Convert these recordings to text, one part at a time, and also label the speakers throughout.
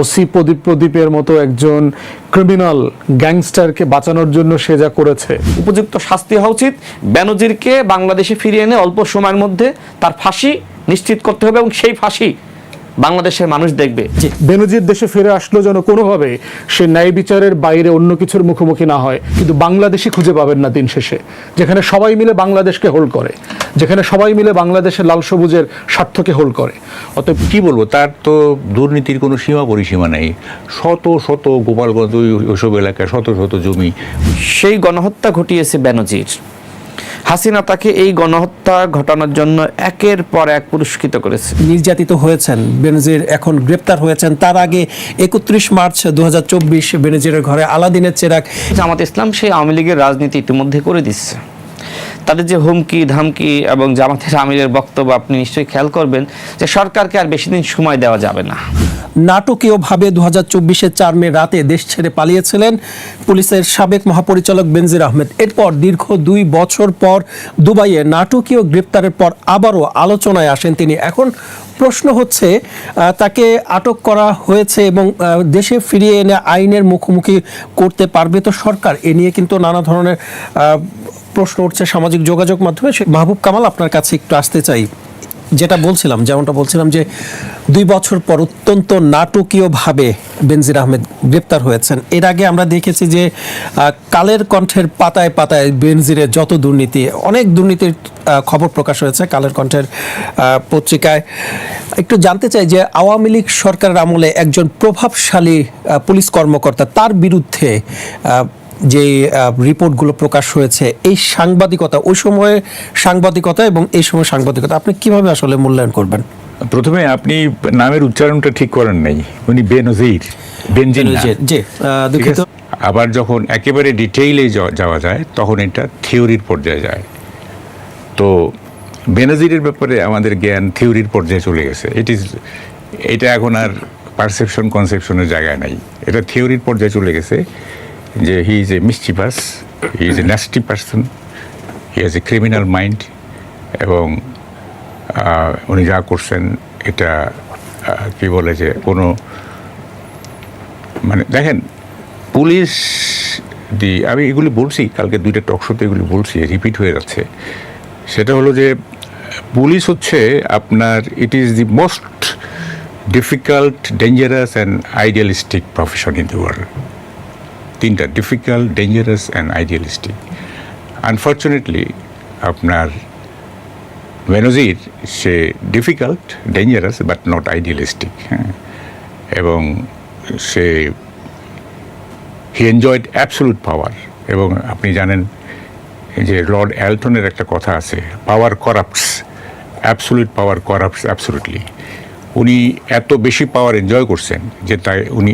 Speaker 1: OC প্রদীপের মতো একজন ক্রিমিনাল গ্যাংস্টারকে বাঁচানোর জন্য সে যা করেছে,
Speaker 2: উপযুক্ত শাস্তি হওয়া উচিত। বেনজিরকে বাংলাদেশে ফিরিয়ে এনে অল্প সময়ের মধ্যে তার ফাঁসি নিশ্চিত করতে হবে এবং সেই ফাঁসি বাংলাদেশের মানুষ দেখবে।
Speaker 1: বেনজির দেশে ফিরে আসলো যেন কোনোভাবে সে ন্যায় বিচারের বাইরে অন্য কিছুর মুখোমুখি না হয়। কিন্তু বাংলাদেশই খুঁজে পাবেন না দিন শেষে, যেখানে সবাই মিলে বাংলাদেশকে হোল্ড করে, যেখানে সবাই মিলে বাংলাদেশের লাল সবুজের স্বার্থকে হোল্ড করে।
Speaker 3: অতএব কি বলবো, তার তো দুর্নীতির কোনো সীমা পরিসীমা নেই। শত শত গোপালগঞ্জ ওইসব এলাকায় শত শত জমি।
Speaker 2: সেই গণহত্যা ঘটিয়েছে বেনজির। হাসিনা তাকে এই গণহত্যা ঘটানোর জন্য একের পর এক পুরস্কৃত করেছে।
Speaker 4: নির্যাতিত হয়েছেন বেনজির, এখন গ্রেপ্তার হয়েছেন। তার আগে 31 মার্চ 2024 বেনজিরের ঘরে আলাদিনের চেরাগ।
Speaker 2: জামাত ইসলাম সেই আওয়ামী লীগের রাজনীতি ইতিমধ্যে করে দিচ্ছে। তাদের যে হুমকি ধামকি এবং জামাতের আমিরের বক্তব্য আপনি নিশ্চয়ই খেয়াল করবেন যে সরকারকে আর বেশি দিন সময় দেওয়া যাবে না।
Speaker 4: নাটকীয়ভাবে 2024-এর 4 মে রাতে দেশ ছেড়ে পালিয়েছিলেন পুলিশের সাবেক মহাপরিচালক বেনজির আহমেদ। এরপর দীর্ঘ 2 বছর পর দুবাইয়ে নাটকীয় গ্রেপ্তারের পর আবারও আলোচনায় আসেন তিনি। এখন প্রশ্ন হচ্ছে, তাকে আটক করা হয়েছে এবং দেশে ফিরিয়ে এনে আইনের মুখোমুখি করতে পারবে তো সরকার? এ নিয়ে কিন্তু নানা ধরনের প্রশ্ন উঠছে সামাজিক যোগাযোগ মাধ্যমে। মাহবুব কামাল, আপনার কাছে একটু আসতে চাই। যেমনটা বলছিলাম যে 2 বছর পর অত্যন্ত নাটকীয়ভাবে বেনজির আহমেদ গ্রেপ্তার হয়েছেন। এর আগে আমরা দেখেছি যে কালের কণ্ঠের পাতায় পাতায় বেনজিরের যত দুর্নীতি, অনেক দুর্নীতির খবর প্রকাশ হয়েছে কালের কণ্ঠের পত্রিকায়। একটু জানতে চাই যে আওয়ামী লীগ সরকারের আমলে একজন প্রভাবশালী পুলিশ কর্মকর্তা, তার বিরুদ্ধে যে রিপোর্টগুলো প্রকাশ হয়েছে, এই সাংবাদিকতা, ওই সময়ে সাংবাদিকতা এবং এই সময় সাংবাদিকতা আপনি কিভাবে আসলে মূল্যায়ন করবেন?
Speaker 3: প্রথমে আপনি নামের উচ্চারণটা ঠিক করেন নাই, উনি বেনজির, বেনজির না।
Speaker 4: জি, দুঃখিত।
Speaker 3: আবার যখন একেবারে ডিটেইলে যাওয়া যায় তখন এটা থিওরির পর্যায়ে যায়। তো বেনজিরের ব্যাপারে আমাদের জ্ঞান থিওরির পর্যায়ে চলে গেছে। এটা এখন আর পারসেপশন কনসেপশনের জায়গায় নাই, এটা থিওরির পর্যায়ে চলে গেছে যে he is a mischievous, he is a nasty person, he has a criminal mind. এবং উনি যা করছেন এটা কি বলে যে কোনো মানে দেখেন, পুলিশ আমি এগুলি বলছি কালকে 2টা টকশোতে, এগুলি বলছি, রিপিট হয়ে যাচ্ছে। সেটা হলো যে পুলিশ হচ্ছে আপনার, it is the most difficult, dangerous and idealistic profession in the world. 3টা: difficult, dangerous and idealistic. Unfortunately আপনার বেনজির, সে difficult, dangerous but not idealistic. হ্যাঁ, এবং সে হি এনজয়েড অ্যাবসলুট পাওয়ার। এবং আপনি জানেন যে লর্ড এলটনের একটা কথা আছে, পাওয়ার করাপ্টস, অ্যাবসলুট পাওয়ার করাপ্টস অ্যাবসলুটলি। উনি এত বেশি পাওয়ার এনজয় করছেন যে তাই উনি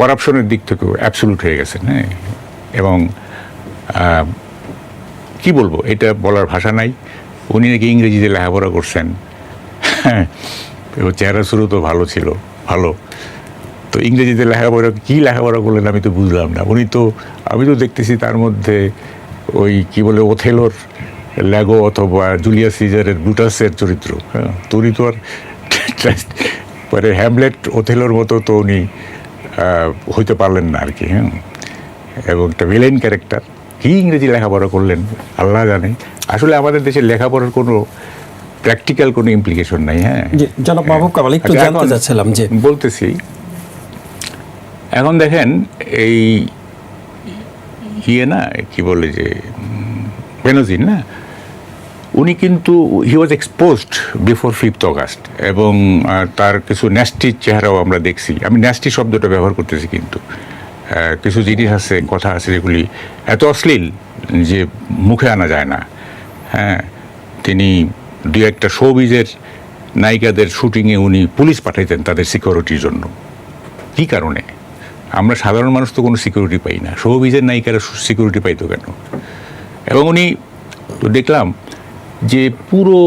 Speaker 3: করাপশনের দিক থেকেও অ্যাবসলুট হয়ে গেছেন। হ্যাঁ, এবং কি বলবো, এটা বলার ভাষা নাই। উনি নাকি ইংরেজিতে লেখাপড়া করছেন, হ্যাঁ, এবং চেহারা শুরু তো ভালো ছিল, ভালো। তো ইংরেজিতে লেখাপড়া করলেন আমি তো বুঝলাম না। আমি তো দেখতেছি তার মধ্যে ওই কি বলে ওথেলোর ল্যাগো অথবা জুলিয়াস সিজারের ব্রুটাসের চরিত্র। হ্যাঁ, তো উনি তো আর পরে হ্যামলেট ওথেলোর মতো তো উনি হইতে পারলেন না আর কি। হ্যাঁ, এবং একটা ভিলেন ক্যারেক্টার। কি ইংরেজি লেখাপড়া করলেন আল্লাহ জানে। আসলে আমাদের দেশে লেখাপড়ার কোনো প্র্যাকটিক্যাল কোনো ইমপ্লিকেশন নাই। হ্যাঁ,
Speaker 4: জনাব মাহবুব কামাল, একটু জানতে চাচ্ছিলাম যে
Speaker 3: বলতেছি, এখন দেখেন এই না কি বলে যে বেনজির না, উনি কিন্তু হি ওয়াজ এক্সপোজড বিফোর 5th অগাস্ট এবং তার কিছু ন্যাস্টি চেহারাও আমরা দেখছি। আমি ন্যাস্টি শব্দটা ব্যবহার করতেছি, কিন্তু কিছু জিনিস আছে, কথা আছে যেগুলি এত অশ্লীল যে মুখে আনা যায় না। হ্যাঁ, তিনি 2-1টা শোবিজের নায়িকাদের শুটিংয়ে উনি পুলিশ পাঠাইতেন তাদের সিকিউরিটির জন্য। কী কারণে? আমরা সাধারণ মানুষ তো কোনো সিকিউরিটি পাই না, শোবিজের নায়িকারা সিকিউরিটি পাইতো কেন? এবং উনি তো দেখলাম যে পুরো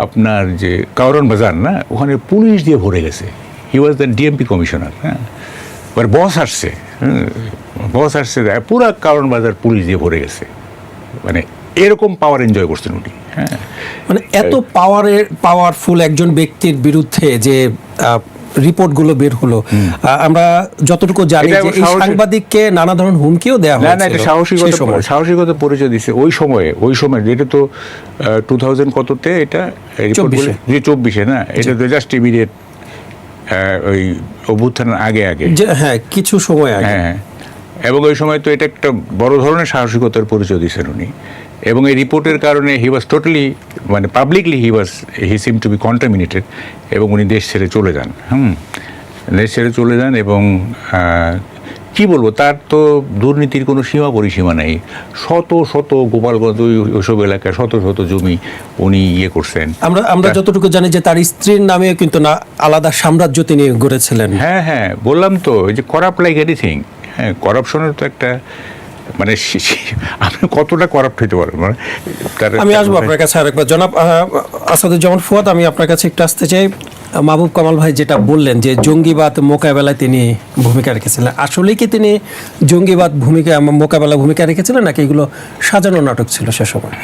Speaker 3: আপনার যে কারওয়ান বাজার না, ওখানে পুলিশ দিয়ে ভরে গেছে। হি ওয়াজ দ্য ডিএমপি কমিশনার। হ্যাঁ, এবার বস আসছে, পুরো কারওয়ান বাজার পুলিশ দিয়ে ভরে গেছে। মানে এরকম পাওয়ার এনজয় করছেন উনি। হ্যাঁ,
Speaker 4: মানে এত পাওয়ারফুল একজন ব্যক্তির বিরুদ্ধে যে রিপোর্টগুলো বের হলো, আমরা যতটুকু জানি
Speaker 3: এটা
Speaker 4: যে এই
Speaker 3: সাহসী-
Speaker 4: সাংবাদিককে নানা ধরনের হুমকিও দেওয়া
Speaker 3: না না,
Speaker 4: হয়েছিল
Speaker 3: এটা
Speaker 4: সেই সময়।
Speaker 3: সাহসিকতা পরিচয় দিচ্ছে ওই সময় এটা তো 2000 কততে এটা report
Speaker 4: 24-এ।
Speaker 3: যে 24-এ না, এটা তো জাস্ট ইমিডিয়েট ওই অভ্যুত্থানের আগে
Speaker 4: হ্যাঁ, কিছু সময় আগে।
Speaker 3: হ্যাঁ, এবং ওই সময় তো এটা একটা বড় ধরনের সাহসিকতার পরিচয় দিয়েছেন উনি, এবং এই রিপোর্টের কারণে হি ওয়াজ টোটালি, মানে publicly he seem to B contaminated, এবং উনি দেশ ছেড়ে চলে যান। দেশ ছেড়ে চলে যান, এবং কি বলবো, তার তো দুর্নীতির কোনো সীমা পরিসীমা নেই। শত শত গোপালগঞ্জ ওইসব এলাকায় শত শত জমি উনি ইয়ে করছেন।
Speaker 4: আমরা যতটুকু জানি যে তার স্ত্রীর নামে কিন্তু না আলাদা সাম্রাজ্য তিনি গড়েছিলেন।
Speaker 3: হ্যাঁ, বললাম তো, এই যে করাপ্ট লাইক এনিথিং। হ্যাঁ, করাপশনের তো একটা, মানে আপনি কতটা করাপ্ট হইতে পারেন, মানে
Speaker 4: আমি আসবো আপনার কাছে আরেকবার। জনাব আসাদুজ্জামান ফুয়াদ, আমি আপনার কাছে একটু আসতে চাই। মাহবুব কামাল ভাই যেটা বললেন যে জঙ্গিবাদ মোকাবেলায় তিনি ভূমিকা রেখেছিলেন, আসলে কি তিনি জঙ্গিবাদ মোকাবেলা ভূমিকা রেখেছিলেন, নাকি এগুলো সাজানো নাটক ছিল সে সময়?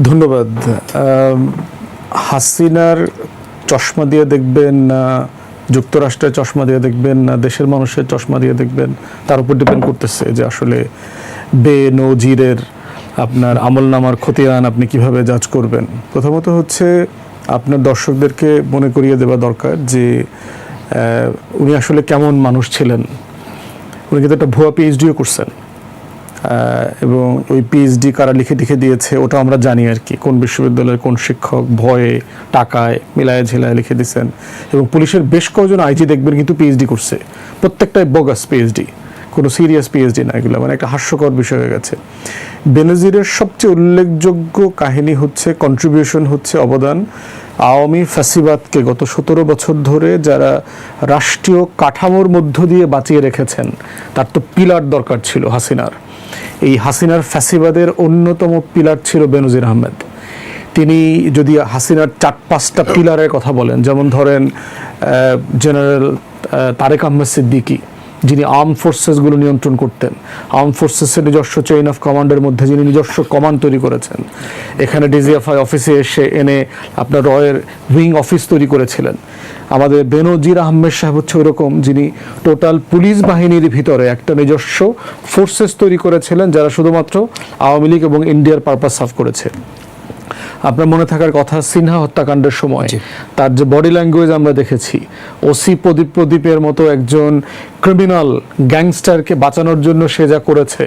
Speaker 1: ধন্যবাদ। হাসিনার চশমা দিয়ে দেখবেন না যুক্তরাষ্ট্রের চশমা দিয়ে দেখবেন না দেশের মানুষের চশমা দিয়ে দেখবেন, তার উপর ডিপেন্ড করতেছে যে আসলে বেনজিরের আপনার আমলনামার খতিয়ান আপনি কিভাবে জাজ করবেন। প্রথমত হচ্ছে আপনার দর্শকদেরকে মনে করিয়ে দেওয়া দরকার যে উনি আসলে কেমন মানুষ ছিলেন। উনি কিন্তু একটা ভুয়া পিএইচডিও করছেন, এবং ওই পিএইচডি কারা লিখে দিয়েছে ওটা আমরা জানি আর কি, কোন বিশ্ববিদ্যালয়ের কোন শিক্ষক ভয়ে টাকায় মিলায় ঝিলায় লিখে দিয়েছেন। এবং পুলিশের বেশ কয়েকজন আইজি দেখবেন কিন্তু পিএইচডি করছে, প্রত্যেকটাই বোগাস পিএইচডি, কোনো সিরিয়াস পিএইচডি না, এগুলো মানে একটা হাস্যকর বিষয় হয়ে গেছে। বেনজিরের সবচেয়ে উল্লেখযোগ্য কাহিনী হচ্ছে, কন্ট্রিবিউশন হচ্ছে, অবদান আওয়ামী ফ্যাসিবাদকে গত 17 বছর ধরে যারা রাষ্ট্রীয় কাঠামোর মধ্য দিয়ে বাঁচিয়ে রেখেছেন, তার তো পিলার দরকার ছিল হাসিনার। এই হাসিনার ফ্যাসিবাদের অন্যতম পিলার ছিল বেনজির আহমেদ। তিনি যদি হাসিনার 4-5টা পিলারের কথা বলেন, যেমন ধরেন জেনারেল তারেক আহমেদ সিদ্দিকী, যিনি আর্ম ফোর্সেসগুলো নিয়ন্ত্রণ করতেন, আর্ম ফোর্সেসের নিজস্ব চেইন অফ কমান্ডের মধ্যে যিনি নিজস্ব কমান্ড তৈরি করেছেন, এখানে ডিজিএফআই অফিসে এনে আপনার রয়ের উইং অফিস তৈরি করেছিলেন। আমাদের বেনজির আহমেদ সাহেব হচ্ছে ওইরকম, যিনি টোটাল পুলিশ বাহিনীর ভিতরে একটা নিজস্ব ফোর্সেস তৈরি করেছিলেন, যারা শুধুমাত্র আওয়ামী লীগ এবং ইন্ডিয়ার পারপাস সার্ভ করেছে। আপনার মনে থাকার কথা, সিনহা হত্যাকাণ্ডের সময় তার যে বডি ল্যাঙ্গুয়েজ আমরা দেখেছি, ওসি প্রদীপের মতো একজন ক্রিমিনাল গ্যাংস্টারকে বাঁচানোর জন্য সে যা করেছে,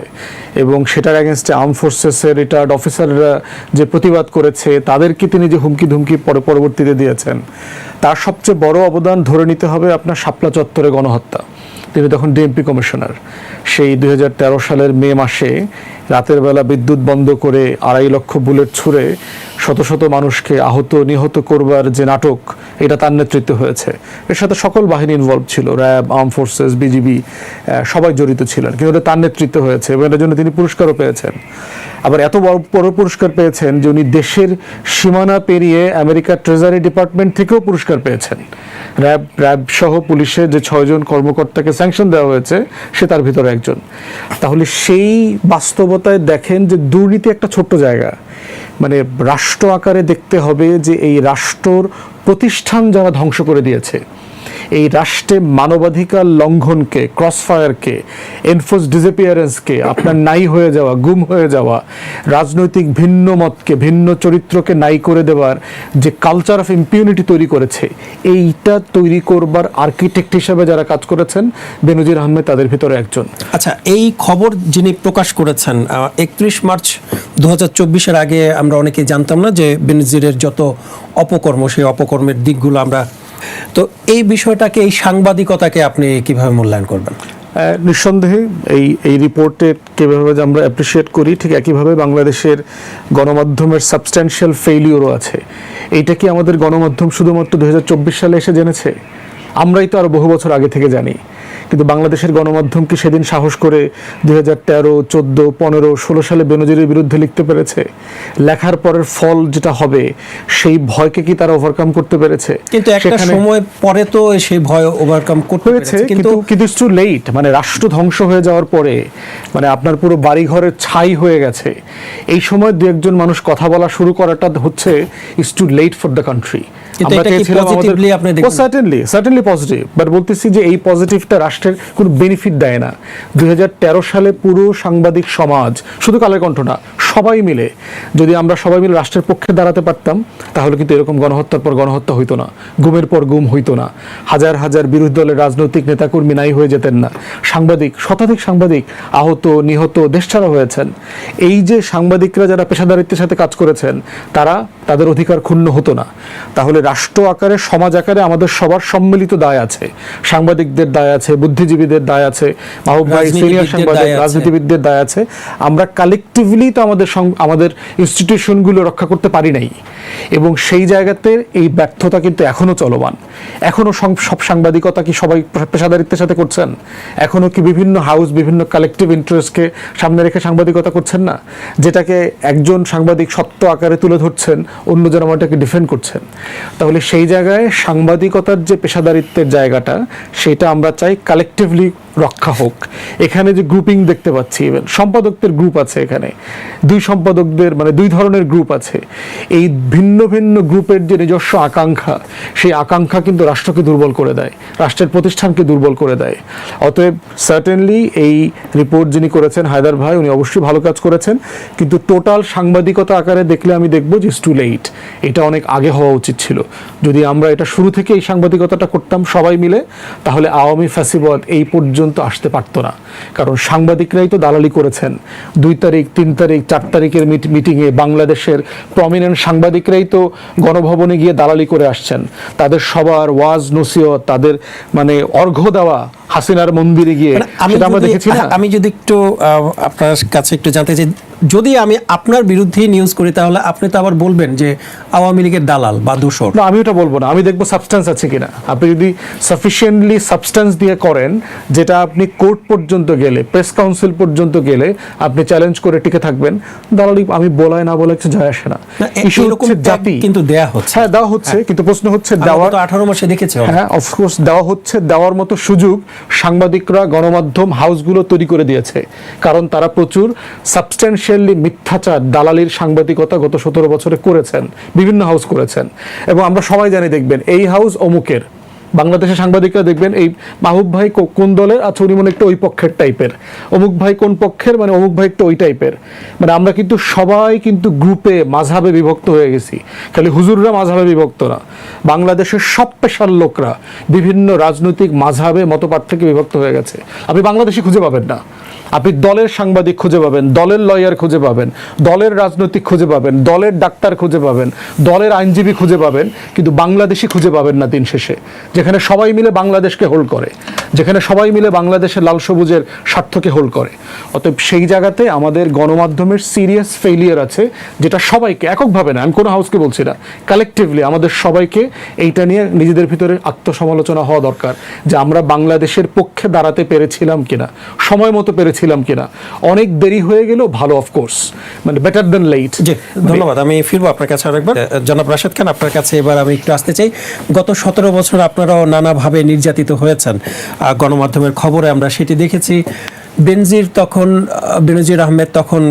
Speaker 1: এবং সেটার অ্যাগেনস্টে আর্ম ফোর্সেসের রিটায়ার্ড অফিসাররা যে প্রতিবাদ করেছে, তাদেরকে তিনি যে হুমকি ধুমকি পরবর্তীতে দিয়েছেন, তার সবচেয়ে বড় অবদান ধরে নিতে হবে আপনার শাপলা চত্বরে গণহত্যা। তিনি তখন ডিএমপি কমিশনার। সেই 2013 সালের মে মাসে রাতের বেলা বিদ্যুৎ বন্ধ করে 2.5 লক্ষ বুলেট ছুঁড়ে শত শত মানুষকে আহত নিহত করবার যে নাটক, এটা তার নেতৃত্বে হয়েছে। এর সাথে সকল বাহিনী ইনভলভ ছিল, র্যাব, আর্ম ফোর্সেস, বিজিবি, সবাই জড়িত ছিলেন, কিন্তু এটা তার নেতৃত্বে হয়েছে, এবং এটার জন্য তিনি পুরস্কারও পেয়েছেন। আবার এত বড় পুরস্কার পেয়েছেন যে উনি দেশের সীমানা পেরিয়ে আমেরিকার ট্রেজারি ডিপার্টমেন্ট থেকেও পুরস্কার পেয়েছেন। র্যাব সহ পুলিশের যে 6 জন কর্মকর্তাকে স্যাংশন দেওয়া হয়েছে, সে তার ভিতরে একজন। তাহলে সেই বাস্তবতায় দেখেন যে দুর্নীতি একটা ছোট্ট জায়গা, মানে রাষ্ট্র আকারে দেখতে হবে যে এই রাষ্ট্রর প্রতিষ্ঠান যারা ধ্বংস করে দিয়েছে, এই রাষ্ট্রে মানবাধিকার লঙ্ঘনকে, ক্রসফায়ারকে, এনফোর্স ডিসঅ্যাপিয়ারেন্সকে, আপনার নাই হয়ে যাওয়া, গুম হয়ে যাওয়া, রাজনৈতিক ভিন্ন মতকে, ভিন্ন চরিত্রকে নাই করে দেওয়ার যে কালচার অফ ইম্পিউনিটি তৈরি করেছে, এইটা তৈরি করবার আর্কিটেক্ট হিসাবে যারা কাজ করেছেন, বেনজির আহমেদ তাদের ভিতরে একজন।
Speaker 4: আচ্ছা, এই খবর যিনি প্রকাশ করেছেন 31 মার্চ 2024-এর আগে আমরা অনেকেই জানতাম না যে বেনজিরের যত অপকর্ম, সেই অপকর্মের দিকগুলো আমরা, তো এই বিষয়টাকে, এই সাংবাদিকতাকে আপনি কিভাবে মূল্যায়ন করবেন?
Speaker 1: নিঃসন্দেহে এই রিপোর্টে কিভাবে আমরা অ্যাপ্রিসিয়েট করি, ঠিক একইভাবে বাংলাদেশের গণমাধ্যমের সাবস্ট্যান্সিয়াল ফেইলিওরও আছে। এইটা কি আমাদের গণমাধ্যম শুধুমাত্র 2024 সালে এসে জেনেছে? আমরাই তো আরো বহু বছর আগে থেকে জানি, কিন্তু বাংলাদেশের গণমাধ্যম কি সেদিন সাহস করে 2013, 14, 15, 16 সালে বেনজিরের বিরুদ্ধে লিখতে পেরেছে? লেখার পরের ফল যেটা হবে, সেই ভয়কে কি তারা ওভারকাম করতে পেরেছে?
Speaker 4: কিন্তু একটা সময় পরে তো সেই ভয় ওভারকাম করতে পেরেছে,
Speaker 1: কিন্তু ইটস টু লেট। মানে রাষ্ট্র ধ্বংস হয়ে যাওয়ার পরে, মানে আপনার পুরো বাড়িঘরের ছাই হয়ে গেছে, এই সময় দু একজন মানুষ কথা বলা শুরু করাটা হচ্ছে it's too late for the country.
Speaker 4: কিন্তু এটা কি positively আপনি দেখবেন?
Speaker 1: সার্টেনলি পজিটিভ, বাট বলতেছি যে এই পজিটিভটা রাষ্ট্রের কোনো বেনিফিট দেয় না। 2013 সালে পুরো সাংবাদিক সমাজ, শুধু কালের কণ্ঠ না, সবাই মিলে যদি আমরা সবাই মিলে রাষ্ট্রের পক্ষে দাঁড়াতে পারতাম, তাহলে কিন্তু এরকম গণহত্যার পর গণহত্যা হইতো না, গুমের পর গুম হইতো না, হাজার হাজার বিরোধী দলের রাজনৈতিক নেতাকর্মী নাই হয়ে যেতেন না, সাংবাদিক, শতাধিক সাংবাদিক আহত, নিহত, দেশছাড়া হয়েছেন। এই যে সাংবাদিকরা যারা পেশাদারিত্বের সাথে কাজ করেছেন, তাদের অধিকার ক্ষুণ্ণ হতো না। তাহলে রাষ্ট্র আকারে, সমাজ আকারে আমাদের সবার সম্মিলিত দায় আছে। সাংবাদিকদের দায় আছে, বুদ্ধিজীবীদের দায় আছে, মাহবুব ভাই সিনিয়র সাংবাদিক, রাজনীতিবিদদের দায় আছে। আমরা কালেকটিভলি তো আমাদের ইনস্টিটিউশনগুলো রক্ষা করতে পারি নাই, এবং সেই জায়গাতে এই ব্যর্থতা কিন্তু এখনো চলমান। এখনো সব সাংবাদিকতা কি সবাই পেশাদারিত্বের সাথে করছেন? এখনো কি বিভিন্ন হাউস, বিভিন্ন কালেকটিভ ইন্টারেস্টকে সামনে রেখে সাংবাদিকতা করছেন না? যেটাকে একজন সাংবাদিক সত্য আকারে তুলে ধরছেন, অন্যজন আমাটাকে ডিফেন্ড করছেন। তাহলে সেই জায়গায় সাংবাদিকতার যে পেশাদারিত্বের জায়গাটা, সেটা আমরা চাই কালেকটিভলি রক্ষা হোক। এখানে যে গ্রুপিং দেখতে পাচ্ছি, ইভেন সম্পাদকদের গ্রুপ আছে, এখানে দুই ধরনের গ্রুপ আছে। এই ভিন্ন ভিন্ন গ্রুপের যে নিজস্ব আকাঙ্ক্ষা, সেই আকাঙ্ক্ষা কিন্তু রাষ্ট্রকে দুর্বল করে দেয়, রাষ্ট্রের প্রতিষ্ঠানকে দুর্বল করে দেয়। অতএব সার্টেনলি এই রিপোর্ট যিনি করেছেন, হায়দার ভাই, উনি অবশ্যই ভালো কাজ করেছেন, কিন্তু টোটাল সাংবাদিকতা আকারে দেখলে আমি দেখবো যে ইটস টু লেট। এটা অনেক আগে হওয়া উচিত ছিল। যদি আমরা এটা শুরু থেকে এই সাংবাদিকতাটা করতাম সবাই মিলে, তাহলে আওয়ামী ফ্যাসিবাদ এই পর্যন্ত আসতে পারতো না। কারণ সাংবাদিকরাই তো দালালি করেছেন। 2 তারিখ, 3 তারিখ, 4 তারিখের মিটিংয়ে বাংলাদেশের প্রমিনেন্ট সাংবাদিকরাই তো গণভবনে গিয়ে দালালি করে আসছেন। তাদের সবার ওয়াজ নসিহত, তাদের অর্ঘ্য দেওয়া হাসিনার মন্দিরে গিয়ে, সেটা আমরা দেখেছি না?
Speaker 4: আমি যদি একটু আপনার কাছে একটু জানতে চাই, যদি আমি আপনার বিরুদ্ধে নিউজ করি, তাহলে আপনি তো আবার বলবেন যে আওয়ামী লীগের দালাল বা দোসর।
Speaker 1: না, আমি ওটা বলবো না। আমি দেখবো সাবস্টেন্স আছে কিনা। আপনি যদি সাফিসিয়েন্টলি সাবস্টেন্স দিয়ে করেন, যেটা আপনি কোর্ট পর্যন্ত গেলে, প্রেস কাউন্সিল পর্যন্ত গেলে আপনি চ্যালেঞ্জ করে টিকে থাকবেন, দালালি আমি বলায় না বলে কিছু যায় আসে না। ইস্যু হচ্ছে জাতি,
Speaker 4: কিন্তু দেয়া হচ্ছে।
Speaker 1: হ্যাঁ, দেওয়া হচ্ছে, কিন্তু প্রশ্ন হচ্ছে দেওয়ার
Speaker 4: 18 মাসে দেখেছি।
Speaker 1: হ্যাঁ, অফকোর্স দেওয়া হচ্ছে। দেওয়ার মতো সুযোগ সাংবাদিকরা, গণমাধ্যম হাউসগুলো তৈরি করে দিয়েছে, কারণ তারা প্রচুর সাবস্টেন্সিয়ালি মিথ্যাচার, দালালির সাংবাদিকতা গত 17 বছরে করেছেন, বিভিন্ন হাউস করেছেন। এবং আমরা সবাই জানি, দেখবেন এই হাউস অমুকের, বাংলাদেশের সাংবাদিকরা দেখবেন এই মাহবুব ভাই কোন দলের, আচ্ছা উনি মনে একটু ওই পক্ষের টাইপের, অমুক ভাই কোন পক্ষের, অমুক ভাই একটু ওই টাইপের। আমরা কিন্তু সবাই কিন্তু গ্রুপে, মাযহাবে বিভক্ত হয়ে গেছি। খালি হুজুররা মাযহাবে বিভক্ত না, বাংলাদেশের সব পেশার লোকরা বিভিন্ন রাজনৈতিক মাযহাবে, মতপার্থক্যে বিভক্ত হয়ে গেছে। আপনি বাংলাদেশে খুঁজে পাবেন না। আপনি দলের সাংবাদিক খুঁজে পাবেন, দলের লয়ার খুঁজে পাবেন, দলের রাজনৈতিক খুঁজে পাবেন, দলের ডাক্তার খুঁজে পাবেন, দলের আইনজীবী খুঁজে পাবেন, কিন্তু বাংলাদেশি খুঁজে পাবেন না দিন শেষে, যেখানে সবাই মিলে বাংলাদেশকে হোল্ড করে, যেখানে সবাই মিলে বাংলাদেশের লাল সবুজের স্বার্থকে হোল্ড করে। অতএব সেই জায়গাতে আমাদের গণমাধ্যমের সিরিয়াস ফেইলিয়ার আছে, যেটা সবাইকে, এককভাবে না, আমি কোনো হাউসকে বলছি না, কালেকটিভলি আমাদের সবাইকে এইটা নিয়ে নিজেদের ভিতরে আত্মসমালোচনা হওয়া দরকার, যে আমরা বাংলাদেশের পক্ষে দাঁড়াতে পেরেছিলাম কিনা, সময় মতো পেরেছিলাম কিনা। অনেক দেরি হয়ে গেল, ভালো, অফকোর্স, বেটার দেন লেট।
Speaker 4: জি, ধন্যবাদ। আমি ফিরবো আপনার কাছে আরেকবার। জনাব রাশেদ খান, আপনার কাছে এবার আমি একটু আসতে চাই। গত 17 বছর আপনারাও নানাভাবে নির্যাতিত হয়েছেন, গণমাধ্যমের খবরে আমরা সেটি দেখেছি। বেনজির আহমেদ তখন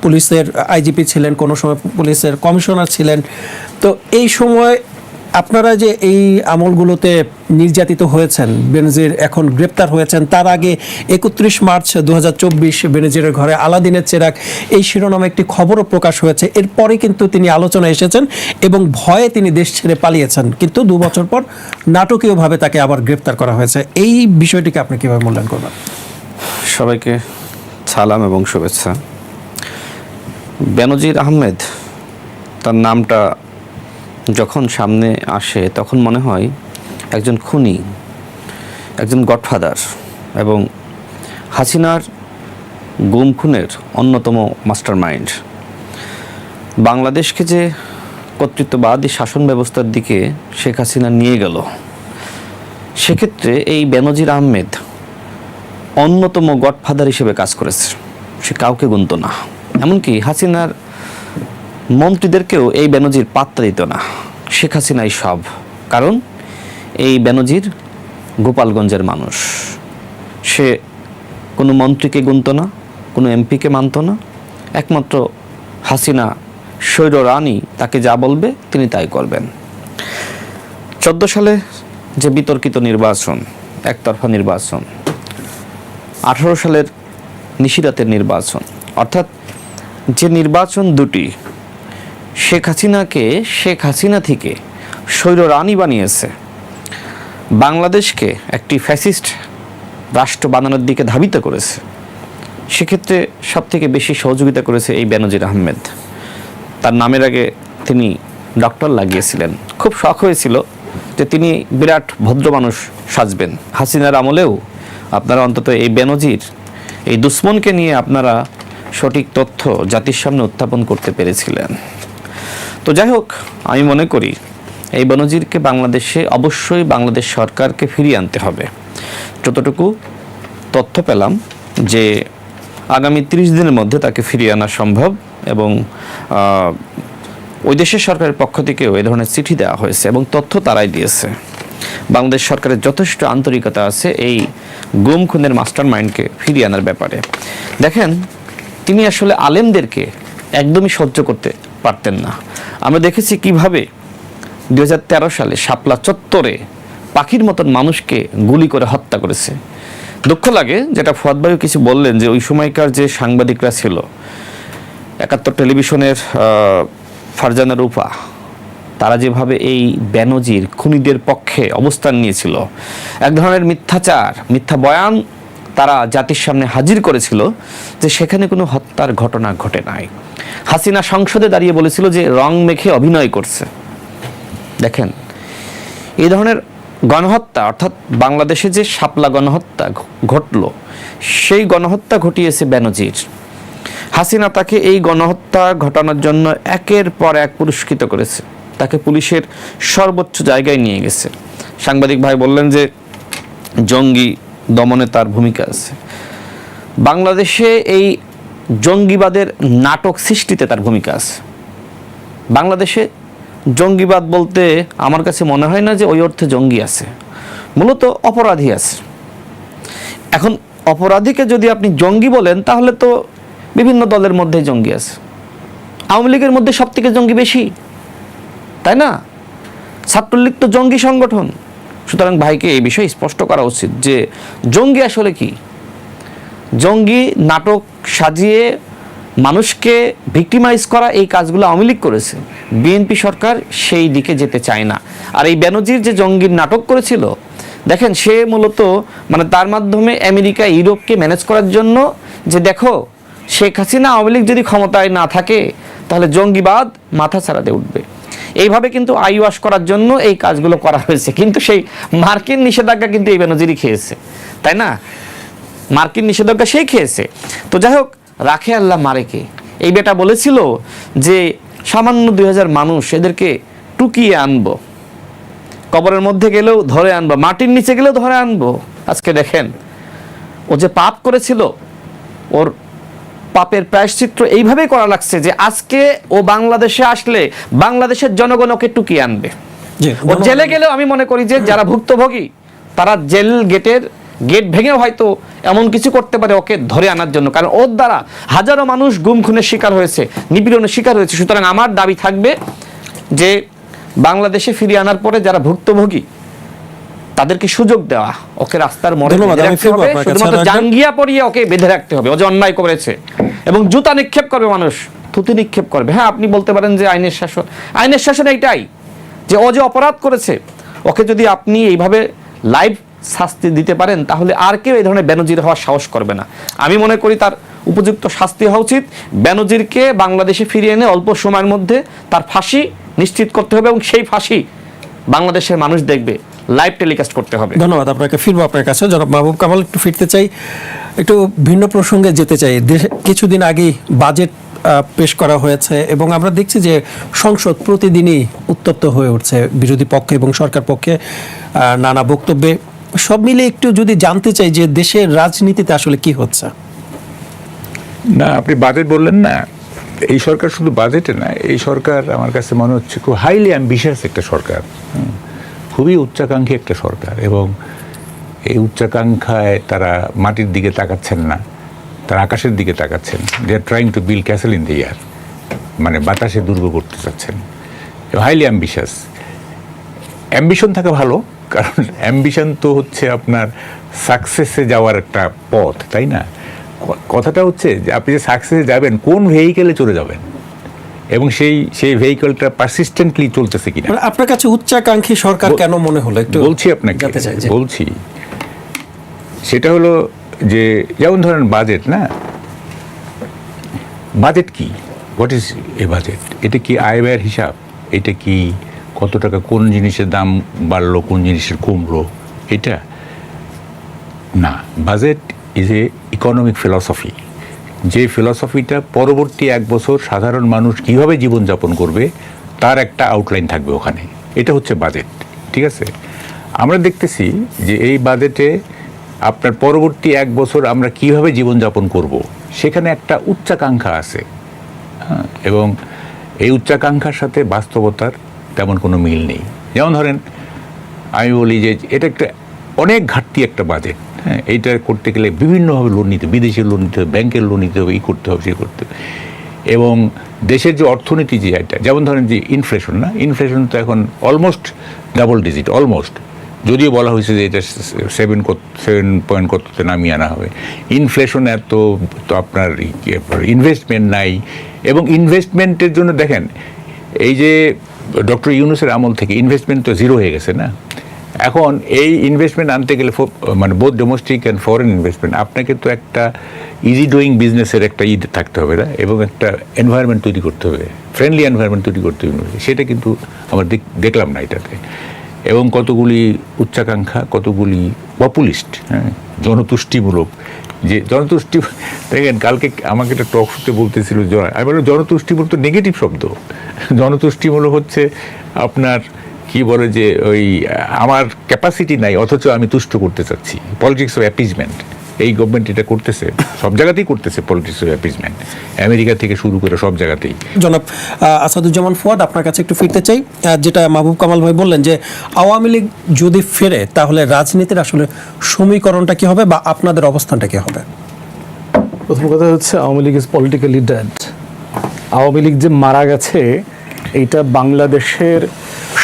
Speaker 4: পুলিশের আইজিপি ছিলেন, কোনো সময় পুলিশের কমিশনার ছিলেন। তো এই সময় আপনারা যে এই আমলগুলোতে নির্যাতিত হয়েছেন, বেনজির এখন গ্রেপ্তার হয়েছেন, তার আগে 31 মার্চ 2024 বেনজিরের ঘরে আলাদিনের চেরাগ, এই শিরোনামে একটি খবরও প্রকাশ হয়েছে। এরপরে কিন্তু তিনি আলোচনায় এসেছেন এবং ভয়ে তিনি দেশ ছেড়ে পালিয়েছেন, কিন্তু 2 বছর পর নাটকীয়ভাবে তাকে আবার গ্রেপ্তার করা হয়েছে। এই বিষয়টিকে আপনি কিভাবে মূল্যায়ন করবেন?
Speaker 2: সবাইকে সালাম এবং শুভেচ্ছা। বেনজির আহমেদ, তার নামটা যখন সামনে আসে তখন মনে হয় একজন খুনি, একজন গডফাদার এবং হাসিনার গুম খুনের অন্যতম মাস্টারমাইন্ড। বাংলাদেশকে যে কর্তৃত্ববাদী শাসন ব্যবস্থার দিকে শেখ হাসিনা নিয়ে গেল, সেক্ষেত্রে এই বেনজির আহমেদ অন্যতম গডফাদার হিসেবে কাজ করেছে। সে কাউকে গুনতো না, এমনকি হাসিনার মন্ত্রীদেরকেও এই বেনজির পাত্তা দিত না। শেখ হাসিনাই সব, কারণ এই বেনজির গোপালগঞ্জের মানুষ। সে কোনো মন্ত্রীকে গুনত না, কোনো এমপিকে মানত না। একমাত্র হাসিনা স্বৈর রানী তাকে যা বলবে তিনি তাই করবেন। 2014 সালে যে বিতর্কিত নির্বাচন, একতরফা নির্বাচন, 18 সালের নিশিরাতের নির্বাচন, অর্থাৎ যে নির্বাচন দুটি শেখ হাসিনাকে শেখ হাসিনা থেকে স্বৈর রানী বানিয়েছে, বাংলাদেশকে একটি ফ্যাসিস্ট রাষ্ট্র বানানোর দিকে ধাবিত করেছে, সেক্ষেত্রে সবথেকে বেশি সহযোগিতা করেছে এই বেনজির আহমেদ। তার নামের আগে তিনি ডক্টর লাগিয়েছিলেন। খুব শখ হয়েছিল যে তিনি বিরাট ভদ্র মানুষ সাজবেন। হাসিনার আমলেও আপনারা অন্তত এই বেনজির, এই দুশ্মনকে নিয়ে আপনারা সঠিক তথ্য জাতির সামনে উত্থাপন করতে পেরেছিলেন। তো যাই হোক, আমি মনে করি এই বেনজিরকে বাংলাদেশে অবশ্যই বাংলাদেশ সরকারকে ফিরিয়ে আনতে হবে। যতটুকু তথ্য পেলাম যে আগামী 30 দিনের মধ্যে তাকে ফিরিয়ে আনা সম্ভব, এবং ওই দেশের সরকারের পক্ষ থেকেও এই ধরনের চিঠি দেওয়া হয়েছে এবং তথ্য তারাই দিয়েছে। বাংলাদেশ সরকারের যথেষ্ট আন্তরিকতা আছে এই গুম খুনের মাস্টার মাইন্ডকে ফিরিয়ে আনার ব্যাপারে। দেখেন, তিনি আসলে আলেমদেরকে একদমই সহ্য করতে পারতেন না। আমরা দেখেছি কিভাবে 2013 সালে শাপলা চত্বরে পাখির মতন মানুষকে গুলি করে হত্যা করেছে। দুঃখ লাগে, যেটা ফুয়াদ ভাইও কিছু বললেন, যে ওই সময়কার যে সাংবাদিকরা ছিল, 71 টেলিভিশনের ফারজানা রূপা, তারা যেভাবে এই বেনজির খুনিদের পক্ষে অবস্থান নিয়েছিল, এক ধরনের মিথ্যাচার, মিথ্যা বয়ান তারা জাতির সামনে হাজির করেছিল যে সেখানে কোনো হত্যার ঘটনা ঘটে নাই। হাসিনা সংসদে দাঁড়িয়ে বলেছিল যে রং মেখে অভিনয় করছে। দেখেন, এই ধরনের গণহত্যা, অর্থাৎ বাংলাদেশে যে শাপলা গণহত্যা ঘটল, সেই গণহত্যা ঘটিয়েছে বেনজির। হাসিনা তাকে এই গণহত্যা ঘটানোর জন্য একের পর এক পুরস্কৃত করেছে, তাকে পুলিশের সর্বোচ্চ জায়গায় নিয়ে গেছে। সাংবাদিক ভাই বললেন যে জঙ্গি দমনে তার ভূমিকা আছে। বাংলাদেশে এই জঙ্গিবাদের নাটক সৃষ্টিতে তার ভূমিকা আছে। বাংলাদেশে জঙ্গিবাদ বলতে আমার কাছে মনে হয় না যে ওই অর্থে জঙ্গি আছে, মূলত অপরাধী আছে। এখন অপরাধীকে যদি আপনি জঙ্গি বলেন, তাহলে তো বিভিন্ন দলের মধ্যে জঙ্গি আছে। আওয়ামী লীগের মধ্যে সব থেকে জঙ্গি বেশি, তাই না? ছাত্রলীগ তো জঙ্গি সংগঠন। সুতরাং ভাইকে এই বিষয়ে স্পষ্ট করা উচিত যে জঙ্গি আসলে কি। জঙ্গি নাটক সাজিয়ে মানুষকে ভিক্টিমাইজ করা, এই কাজগুলো আওয়ামী লীগ করেছে। বিএনপি সরকার সেই দিকে যেতে চায় না। আর এই বেনজির যে জঙ্গির নাটক করেছিল, দেখেন, সে মূলত মানে তার মাধ্যমে আমেরিকা ইউরোপকে ম্যানেজ করার জন্য, যে দেখো শেখ হাসিনা আওয়ামী লীগ যদি ক্ষমতায় না থাকে তাহলে জঙ্গিবাদ মাথা ছাড়াতে উঠবে, এইভাবে কিন্তু আইওয়াশ করার জন্য এই কাজগুলো করা হয়েছে। কিন্তু সেই মার্কিন নিষেধাজ্ঞা কিন্তু এই বেনজিরই খেয়েছে, তাই না? মার্কিন নিষেধাজ্ঞা সেই খেয়েছে। তো যাই হোক, রাখে আল্লাহ মারেকে, এই বেটা বলেছিল যে সামান্য 2000 মানুষ, এদেরকে টুকিয়ে আনবো, কবরের মধ্যে গেলেও ধরে আনবো, মাটির নিচে গেলেও ধরে আনবো। আজকে দেখেন, ও যে পাপ করেছিল, ওর পাপের প্রায়শ্চিত্ত এইভাবেই করা লাগছে যে আজকে ও বাংলাদেশে আসলে বাংলাদেশের জনগণ ওকে টুকিয়ে আনবে। ও জেলে গেলেও আমি মনে করি যে যারা ভুক্তভোগী, তারা জেল গেটের গেট ভেঙেও হয়তো এমন কিছু করতে পারে ওকে ধরে আনার জন্য, কারণ ওর দ্বারা হাজারো মানুষ গুম খুনের শিকার হয়েছে, নিপীড়নের শিকার হয়েছে। সুতরাং আমার দাবি থাকবে যে বাংলাদেশে ফিরিয়ে আনার পরে যারা ভুক্তভোগী, তাদেরকে সুযোগ দেওয়া, ওকে রাস্তার মোড়ে শুধুমাত্র জাঙ্গিয়া পরিয়ে ওকে বেঁধে রাখতে হবে। ও যে অন্যায় করেছে, এবং জুতা নিক্ষেপ করবে মানুষ, থুতু নিক্ষেপ করবে। হ্যাঁ, আপনি বলতে পারেন যে আইনের শাসন, আইনের শাসন এইটাই যে ও যে অপরাধ করেছে, ওকে যদি আপনি এইভাবে লাইভ শাস্তি দিতে পারেন, তাহলে আর কেউ এই ধরনের বেনজির হওয়ার সাহস করবে না। আমি মনে করি তার উপযুক্ত শাস্তি হওয়া উচিত। বেনজিরকে বাংলাদেশে ফিরিয়ে এনে অল্প সময়ের মধ্যে তার ফাঁসি নিশ্চিত করতে হবে, এবং সেই ফাঁসি বাংলাদেশের মানুষ দেখবে, লাইভ টেলিকাস্ট করতে হবে।
Speaker 4: ধন্যবাদ আপনাকে। ফিরবো আপনার কাছে জনাব মাহবুব কামাল। একটু ফিরতে চাই, একটু ভিন্ন প্রসঙ্গে যেতে চাই। কিছুদিন আগেই বাজেট পেশ করা হয়েছে এবং আমরা দেখছি যে সংসদ প্রতিদিনই উত্তপ্ত হয়ে উঠছে, বিরোধী পক্ষে এবং সরকার পক্ষে নানা বক্তব্যে। সব মিলে একটু যদি জানতে চাই যে দেশের রাজনীতিতে আসলে কি হচ্ছে।
Speaker 3: না, আপনি বাজেট বললেন না, এই সরকার শুধু বাজেটে না, এই সরকার আমার কাছে মনে হচ্ছে খুব হাইলি অ্যাম্বিশিয়াস একটা সরকার, খুবই উচ্চাকাঙ্ক্ষী একটা সরকার। এবং এই উচ্চাকাঙ্ক্ষায় তারা মাটির দিকে তাকাচ্ছেন না, তারা আকাশের দিকে তাকাচ্ছেন। They are trying to build castle in the air, মানে বাতাসে দুর্গ করতে চাচ্ছেন, হাইলি অ্যাম্বিশিয়াস। অ্যাম্বিশন থাকা ভালো, কারণ অ্যাম্বিশন তো হচ্ছে আপনার সাকসেসে যাওয়ার একটা পথ, তাই না? কথাটা হচ্ছে যে আপনি যে সাকসেসে যাবেন কোন ভেহিকেলে চলে যাবেন এবং সেই ভেহিকেলটা পারসিস্টেন্টলি চলতেছে কিনা।
Speaker 4: মানে আপনার কাছে উচ্চাকাঙ্ক্ষী সরকার কেন মনে হলো একটু
Speaker 3: বলছি আপনাকে,
Speaker 4: জানতে চাই।
Speaker 3: বলছি সেটা হলো যে যেমন ধরেন বাজেট, না? বাজেট কি? What is a budget? এটা কি আয় ব্যয়ের হিসাব? এটা কি কত টাকা কোন জিনিসের দাম বাড়লো, কোন জিনিসের কমলো? এটা না। Budget is a economic philosophy, যে ফিলসফিটা পরবর্তী 1 বছর সাধারণ মানুষ কীভাবে জীবনযাপন করবে তার একটা আউটলাইন থাকবে ওখানে। এটা হচ্ছে বাজেট, ঠিক আছে? আমরা দেখতেছি যে এই বাজেটে আপনার পরবর্তী 1 বছর আমরা কিভাবে জীবনযাপন করব সেখানে একটা উচ্চাকাঙ্ক্ষা আছে, হ্যাঁ, এবং এই উচ্চাকাঙ্ক্ষার সাথে বাস্তবতার তেমন কোনো মিল নেই। যেমন ধরেন আমি বলি যে এটা একটা অনেক ঘাটতি একটা বাজেট, হ্যাঁ, এইটা করতে গেলে বিভিন্নভাবে লোন নিতে, বিদেশি লোন নিতে হবে, ব্যাংকের লোন নিতে হবে, এই করতে হবে, সে করতে হবে। এবং দেশের যে অর্থনীতি, যে এটা যেমন ধরেন যে ইনফ্লেশন, না? ইনফ্লেশন তো এখন অলমোস্ট ডাবল ডিজিট, অলমোস্ট, যদিও বলা হয়েছে যে এটা 7 পয়েন্ট কততে নামিয়ে আনা হবে। ইনফ্লেশন এত, তো আপনার ইনভেস্টমেন্ট নাই, এবং ইনভেস্টমেন্টের জন্য দেখেন এই যে ডক্টর ইউনূসের আমল থেকে ইনভেস্টমেন্ট তো জিরো হয়ে গেছে, না? এখন এই ইনভেস্টমেন্ট আনতে গেলে মানে both domestic and foreign investment, আপনাকে তো একটা ইজি ডুইং বিজনেসের একটা থাকতে হবে, না? এবং একটা এনভায়রনমেন্ট তৈরি করতে হবে, ফ্রেন্ডলি এনভায়রনমেন্ট তৈরি করতে হবে। সেটা কিন্তু আমরা দেখলাম না এটাতে। এবং কতগুলি উচ্চাকাঙ্ক্ষা, কতগুলি পপুলিস্ট, হ্যাঁ, জনতুষ্টিমূলক, যে জনতুষ্টি, দেখেন কালকে আমাকে একটা টক শোতে বলতেছিল, আমি বললাম জনতুষ্টিমূলক তো নেগেটিভ শব্দ। জনতুষ্টিমূলক হচ্ছে আপনার কি বলে যে ওই আমার ক্যাপাসিটি নাই অথচ আমি তুষ্ট করতে চাচ্ছি, পলিটিক্স অফ অ্যাপিজমেন্ট। এই গভর্নমেন্ট এটা করতেছে, সব জায়গাতেই করতেছে পলিটিক্স অফ অ্যাপিজমেন্ট, আমেরিকা থেকে শুরু করে সব জায়গাতেই।
Speaker 4: জনাব আসাদুজ্জামান ফুয়াদ, আপনার কাছে একটু ফিরতে চাই। যেটা মাহবুব কামাল ভাই বললেন যে আওয়ামী লীগ যদি ফেরে তাহলে রাজনীতির আসলে সমীকরণটা কি হবে বা আপনাদের অবস্থানটা কি হবে?
Speaker 1: প্রথম কথা হচ্ছে Awami League is politically dead. Awami League যে মারা গেছে এইটা বাংলাদেশের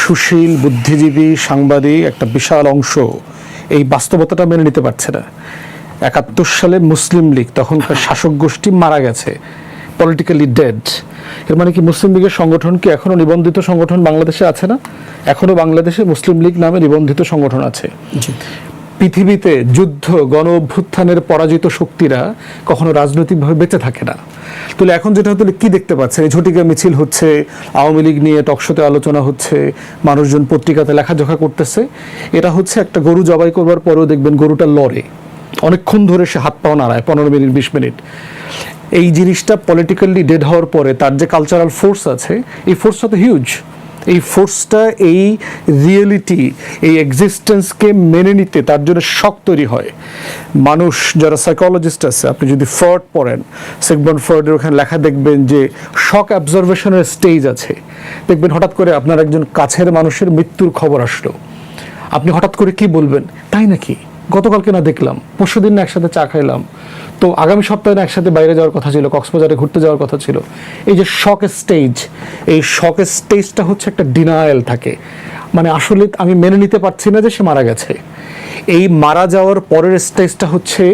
Speaker 1: সুশীল বুদ্ধিজীবী সাংবাদিক একটা বিশাল অংশ এই বাস্তবতাটা মেনে নিতে পারছে না। 71 সালে মুসলিম লীগ, তখনকার শাসক গোষ্ঠী, মারা গেছে, পলিটিক্যালি ডেড। এর মানে কি মুসলিম লীগের সংগঠন কি এখনো নিবন্ধিত সংগঠন বাংলাদেশে আছে? না, এখনো বাংলাদেশে মুসলিম লীগ নামে নিবন্ধিত সংগঠন আছে। পৃথিবীতে যুদ্ধ, গণ অভ্যুত্থানের পরাজিত শক্তিরা কখনো রাজনৈতিকভাবে বেঁচে থাকে না। তাহলে এখন যেটা হতে কি দেখতে পাচ্ছেন, এই ঝটিকা মিছিল হচ্ছে, আওয়ামী লীগ নিয়ে টকশোতে আলোচনা হচ্ছে, মানুষজন পত্রিকাতে লেখাজোখা করতেছে। এটা হচ্ছে একটা গরু জবাই করবার পরেও দেখবেন গরুটা লড়ে, অনেকক্ষণ ধরে সে হাত পাও নাড়ায়, 15 মিনিট 20 মিনিট। এই জিনিসটা পলিটিক্যালি ডেড হওয়ার পরে তার যে কালচারাল ফোর্স আছে, এই ফোর্সটা তো হিউজ। এই ফোর্সটা এই রিয়েলিটি, এই এক্সিস্টেন্সকে মেনে নিতে তার জন্য শক তৈরি হয়। মানুষ যারা সাইকোলজিস্ট আছে, আপনি যদি ফ্রয়েড পড়েন, সিগমন্ড ফ্রয়েডের ওখানে লেখা দেখবেন যে শক অ্যাবজর্ভেশনের স্টেজ আছে। দেখবেন হঠাৎ করে আপনার একজন কাছের মানুষের মৃত্যুর খবর আসলো, আপনি হঠাৎ করে কি বলবেন, তাই নাকি, গতকালকে না দেখলাম, পরশুদিন না একসাথে চা খাইলাম, তো আগামী সপ্তাহে না একসাথে বাইরে যাওয়ার কথা ছিল, কক্সবাজারে ঘুরতে যাওয়ার কথা ছিল। এই যে শক স্টেজ, এই শক স্টেজটা হচ্ছে একটা ডিনায়াল থাকে, মানে আসলে আমি মেনে নিতে পারছি না যে সে মারা গেছে। এই মারা যাওয়ার পরের স্টেজটা হচ্ছে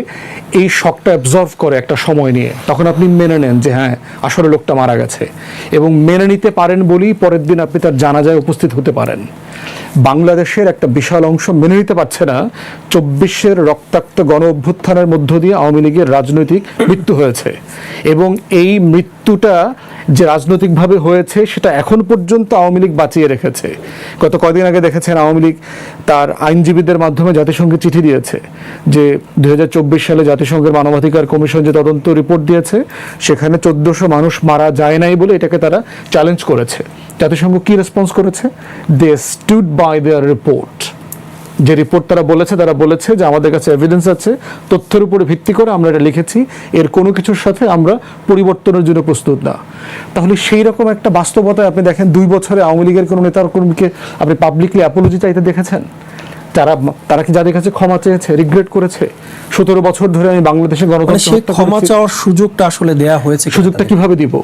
Speaker 1: এই শকটা অ্যাবজর্ভ করে একটা সময় নিয়ে, তখন আপনি মেনে নেন যে হ্যাঁ আসলে লোকটা মারা গেছে, এবং মেনে নিতে পারেন বলেই পরের দিন আপনি তার জানাজায় উপস্থিত হতে পারেন। বাংলাদেশের একটা বিশাল অংশ মেনে নিতে পারছে না 24-এর রক্তাক্ত গণ অভ্যুত্থানের মধ্য দিয়ে আওয়ামী লীগের রাজনৈতিক মৃত্যু হয়েছে, এবং এই মৃত্যুটা যে রাজনৈতিকভাবে হয়েছে সেটা এখন পর্যন্ত আওয়ামী লীগ বাঁচিয়ে রেখেছে। গত কয়েকদিন আগে দেখেছেন আওয়ামী লীগ তার আইনজীবীদের মাধ্যমে জাতিসংঘে চিঠি দিয়েছে যে 2024 সালে জাতিসংঘের মানবাধিকার কমিশন যে তদন্ত রিপোর্ট দিয়েছে সেখানে 1400 মানুষ মারা যায় নাই বলে এটাকে তারা চ্যালেঞ্জ করেছে। জাতিসংঘ কি রেসপন্স করেছে? দে স্টুড বাই দেয়ার রিপোর্ট। যে রিপোর্ট তারা বলেছে যে আমাদের কাছে এভিডেন্স আছে, তথ্যের উপরে ভিত্তি করে আমরা এটা লিখেছি, এর কোনো কিছুর সাথে আমরা পরিবর্তনের জন্য প্রস্তুত না। তাহলে সেই রকম একটা বাস্তবতায় আপনি দেখেন 2 বছরে আওয়ামী লীগের কোনো নেতার কর্মীকে আপনি পাবলিকলি অ্যাপোলজি চাইতে দেখেছেন? তারা কি যাদের কাছে ক্ষমা চেয়েছে, রিগ্রেট করেছে? 17 বছর ধরে আমি বাংলাদেশের গণতন্ত্র
Speaker 4: ক্ষমা চাওয়ার সুযোগটা আসলে দেয়া হয়েছে,
Speaker 1: সুযোগটা কিভাবে দিব?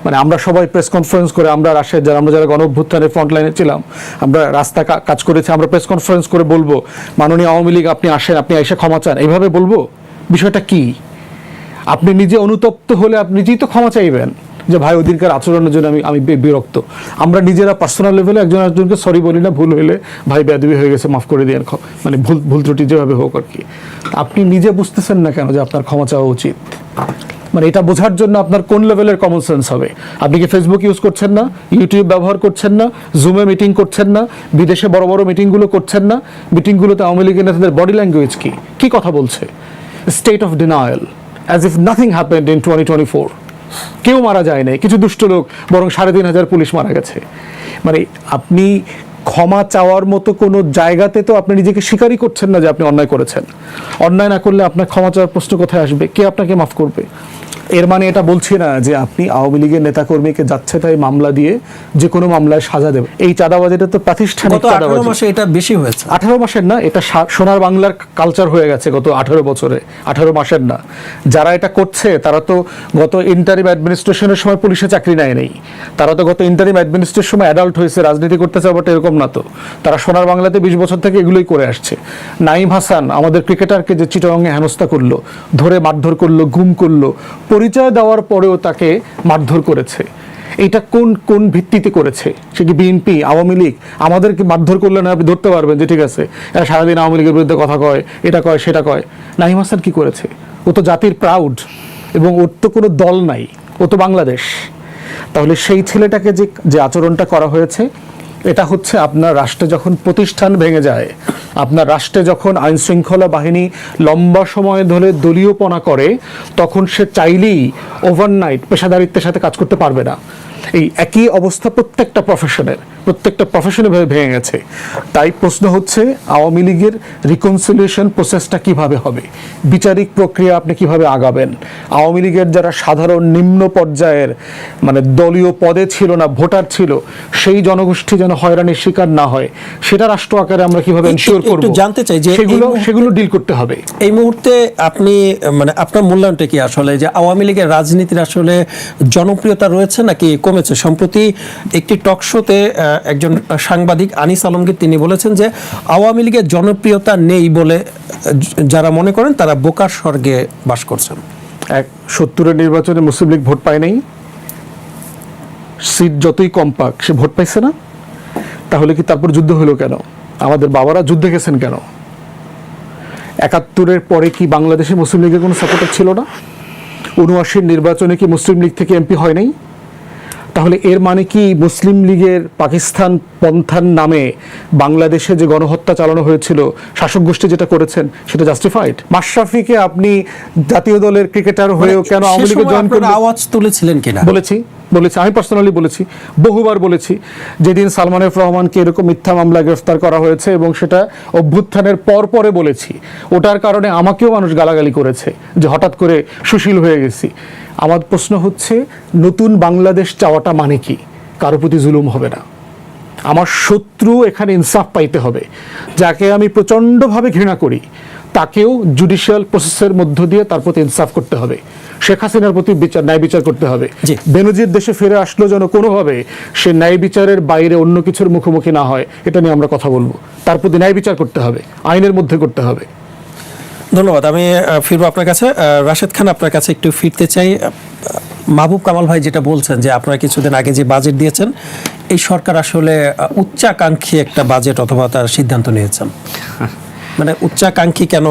Speaker 1: মানে আমরা সবাই প্রেস কনফারেন্স করে, আমরা রাশিয়ার যারা, আমরা যারা গণ অভ্যুত্থানের ফ্রন্ট লাইনে ছিলাম, আমরা রাস্তা কাজ করেছি, আমরা প্রেস কনফারেন্স করে বলবো মাননীয় আওয়ামী লীগ আপনি আসেন, আপনি এসে ক্ষমা চান, এইভাবে বলবো? বিষয়টা কি? আপনি নিজে অনুতপ্ত হলে আপনি নিজেই তো ক্ষমা চাইবেন যে ভাই ওদিনকার আচরণের জন্য আমি বিরক্ত। আমরা নিজেরা পার্সোনাল লেভেলে একজন একজনকে সরি বলি না, ভুল হইলে ভাই বেয়াদবি হয়ে গেছে মাফ করে দিয়েন, মানে ভুল ত্রুটি যেভাবে হোক আর কি। আপনি নিজে বুঝতেছেন না কেন যে আপনার ক্ষমা চাওয়া উচিত? মানে এটা বোঝার জন্য আপনার কোন লেভেলের কমন সেন্স হবে? আপনি কি ফেসবুক ইউজ করছেন না, ইউটিউব ব্যবহার করছেন না, জুমে মিটিং করছেন না, বিদেশে বড় বড় মিটিংগুলো করছেন না? মিটিংগুলোতে আওয়ামী লীগের নেতাদের বডি ল্যাঙ্গুয়েজ কি কথা বলছে? State of denial, as if nothing happened in 2024। কেউ মারা যায় নাই, কিছু দুষ্ট লোক, বরং 3,500 পুলিশ মারা গেছে। মানে আপনি ক্ষমা চাওয়ার মতো কোনো জায়গাতে তো আপনি নিজেকে স্বীকারই করছেন না যে আপনি অন্যায় করেছেন। অন্যায় না করলে আপনার ক্ষমা চাওয়ার প্রশ্ন কোথায় আসবে? কে আপনাকে মাফ করবে? এর মানে এটা বলছি না যে আপনি আওয়ামী লীগের নেতাকর্মীকে যাচ্ছে তাই মামলা দিয়ে যে কোনো মামলায় সাজা দেবে। এই চাঁদাবাজিটা তো প্রাতিষ্ঠানিক
Speaker 4: গত 18 মাসে এটা বেশি হয়েছে।
Speaker 1: 18 মাসের না, এটা সোনার বাংলার কালচার হয়ে গেছে গত 18 বছরে, 18 মাসের না। যারা এটা করছে তারা তো গত ইন্টারিম অ্যাডমিনিস্ট্রেশনের সময় পুলিশে চাকরি নেয় নেই, তারা তো গত ইন্টারিম অ্যাডমিনিস্ট্রেশনের সময় অ্যাডাল্ট হয়েছে, রাজনীতি করতে চায়, বাট এরকম না তো। তারা সোনার বাংলাতে 20 বছর থেকে এগুলোই করে আসছে। নাঈম হাসান আমাদের ক্রিকেটারকে যে চিটাগাংয়ে হেনস্থা করলো, ধরে মারধর করলো, গুম করলো, পরিচয় দেওয়ার পরেও তাকে মারধর করেছে। এইটা কোন ভিত্তিতে করেছে? সে কি বিএনপি, আওয়ামী লীগ? আমাদেরকে মারধর করলে না আপনি ধরতে পারবেন যে ঠিক আছে এরা সারাদিন আওয়ামী লীগের বিরুদ্ধে কথা কয়, এটা কয় সেটা কয়। নাঈম হাসান কি করেছে? ও তো জাতির প্রাউড, এবং ওর তো কোনো দল নাই, ও তো বাংলাদেশ। তাহলে সেই ছেলেটাকে যে আচরণটা করা হয়েছে, এটা হচ্ছে আপনার রাষ্ট্রে যখন প্রতিষ্ঠান ভেঙে যায়, আপনার রাষ্ট্রে যখন আইন শৃঙ্খলা বাহিনী লম্বা সময় ধরে দলীয়পনা করে, তখন সে চাইলেই ওভারনাইট পেশাদারিত্বের সাথে কাজ করতে পারবে না। এই একই অবস্থা প্রত্যেকটা প্রফেশনে ভেঙে গেছে। তাই প্রশ্ন হচ্ছে আওয়ামী লীগের রিকনসিলিয়েশন প্রসেসটা কিভাবে হবে, বিচারিক প্রক্রিয়া আপনি কিভাবে আগাবেন? আওয়ামী লীগের যারা সাধারণ নিম্ন পর্যায়ের মানে দলীয় পদে ছিল না, ভোটার ছিল, সেই জনগোষ্ঠী যেন হয়রানির শিকার না হয়, সেটা রাষ্ট্র আকারে আমরা কিভাবে এনশিওর করব,
Speaker 4: জানতে চাই যে
Speaker 1: সেগুলো ডিল করতে হবে।
Speaker 4: এই মুহূর্তে আপনি মানে আপনার মূল্যায়নটা কি আসলে, যে আওয়ামী লীগের রাজনীতির আসলে জনপ্রিয়তা রয়েছে নাকি কমেছে? সম্প্রতি একটি টক শোতে একজন সাংবাদিক আনিস আলমগীর তিনি বলেছেন যে আওয়ামী লীগের জনপ্রিয়তা নেই বলে যারা মনে করেন তারা বোকার স্বর্গে বাস করছেন।
Speaker 1: 70-এর নির্বাচনে মুসলিম লীগ ভোট পায় নাই, সিট যতই কম পাক সে ভোট পাইছে না। তাহলে কি তারপর যুদ্ধ হলো কেন? আমাদের বাবারা যুদ্ধে গেছেন কেন? 71-এর পরে কি বাংলাদেশে মুসলিম লীগের কোনো সাপোর্টার ছিল না? 79-এর নির্বাচনে কি মুসলিম লীগ থেকে এমপি হয় নাই? তাহলে এর মানে কি মুসলিম লীগের পাকিস্তান পন্থার নামে বাংলাদেশে যে গণহত্যা চালানো হয়েছিল, শাসক গোষ্ঠী যেটা করেছেন, সেটা জাস্টিফাইড? মাশরাফিকে আপনি জাতীয় দলের ক্রিকেটার হয়েও কেন আওয়ামী লীগে জয়েন করলেন?
Speaker 4: আওয়াজ তুলেছিলেন কিনা?
Speaker 1: বলেছি, আমি পার্সোনালি বলেছি, বহুবার বলেছি। যেদিন সালমান এফ রহমানকে এরকম মিথ্যা মামলায় গ্রেফতার করা হয়েছে এবং সেটা অভ্যুত্থানের পরে বলেছি, ওটার কারণে আমাকেও মানুষ গালাগালি করেছে যে হঠাৎ করে সুশীল হয়ে গেছি। আমার প্রশ্ন হচ্ছে, নতুন বাংলাদেশ চাওয়াটা মানে কি? কারো প্রতি জুলুম হবে না। আমার শত্রু এখানে ইনসাফ পাইতে হবে। যাকে আমি প্রচণ্ডভাবে ঘৃণা করি তাকেও জুডিশিয়াল প্রসেসের মধ্য দিয়ে তার প্রতি ইনসাফ করতে হবে। শেখ হাসিনার প্রতি ন্যায় বিচার করতে হবে। বেনজির দেশে ফিরে আসলো যেন কোনোভাবে সে ন্যায় বিচারের বাইরে অন্য কিছুর মুখোমুখি না হয়, এটা নিয়ে আমরা কথা বলবো। তার প্রতি ন্যায় বিচার করতে হবে, আইনের মধ্যে করতে হবে।
Speaker 4: ধন্যবাদ। আমি ফিরবো আপনার কাছে। রাশেদ খান, আপনার কাছে একটু ফিরতে চাই। মাহবুব কামাল ভাই যেটা বলছেন যে আপনারা কিছুদিন আগে যে বাজেট দিয়েছেন, এই সরকার আসলে উচ্চাকাঙ্ক্ষী একটা বাজেট অথবা তার সিদ্ধান্ত নিয়েছেন, মানে উচ্চাকাঙ্ক্ষী কেন